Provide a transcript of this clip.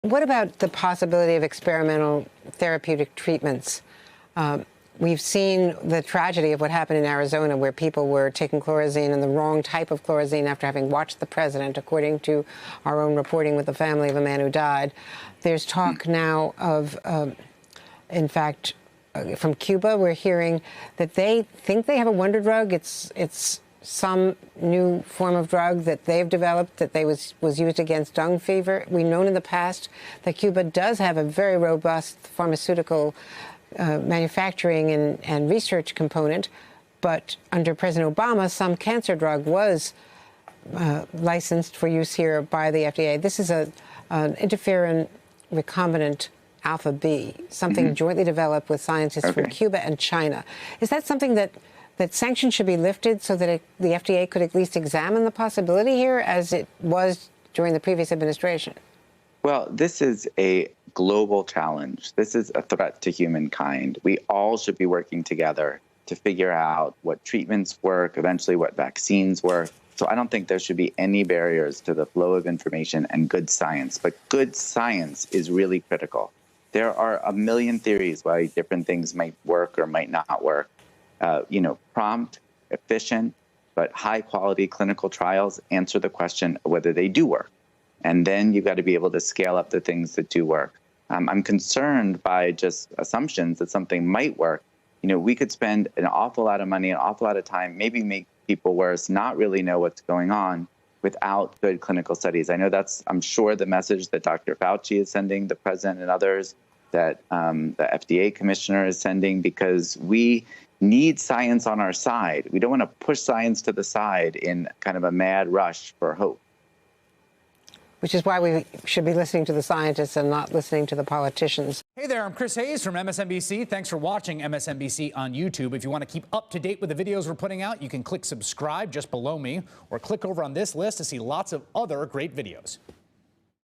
What about the possibility of experimental therapeutic treatments? We've seen the tragedy of what happened in Arizona, where people were taking chlorozine and the wrong type of chlorozine after having watched the president, according to our own reporting with the family of a man who died. There's talk now of, in fact, from Cuba, we're hearing that they think they have a wonder drug. It's some new form of drug that they've developed that was used against dung fever. We've known in the past that Cuba does have a very robust pharmaceutical manufacturing and research component, but under President Obama, some cancer drug was licensed for use here by the FDA. This is an interferon recombinant alpha B, something jointly developed with scientists from Cuba and China. Is that something that sanctions should be lifted so that the FDA could at least examine the possibility here, as it was during the previous administration? Well, this is a global challenge. This is a threat to humankind. We all should be working together to figure out what treatments work, eventually what vaccines work. So I don't think there should be any barriers to the flow of information and good science. But good science is really critical. There are a million theories why different things might work or might not work. Prompt, efficient, but high-quality clinical trials answer the question of whether they do work. And then you've got to be able to scale up the things that do work. I'm concerned by just assumptions that something might work. We could spend an awful lot of money, an awful lot of time, maybe make people worse, not really know what's going on without good clinical studies. I know I'm sure, the message that Dr. Fauci is sending, the president and others, that the FDA commissioner is sending, because we need science on our side. We don't want to push science to the side in kind of a mad rush for hope. Which is why we should be listening to the scientists and not listening to the politicians. Hey there, I'm Chris Hayes from MSNBC. Thanks for watching MSNBC on YouTube. If you want to keep up to date with the videos we're putting out, you can click subscribe just below me, or click over on this list to see lots of other great videos.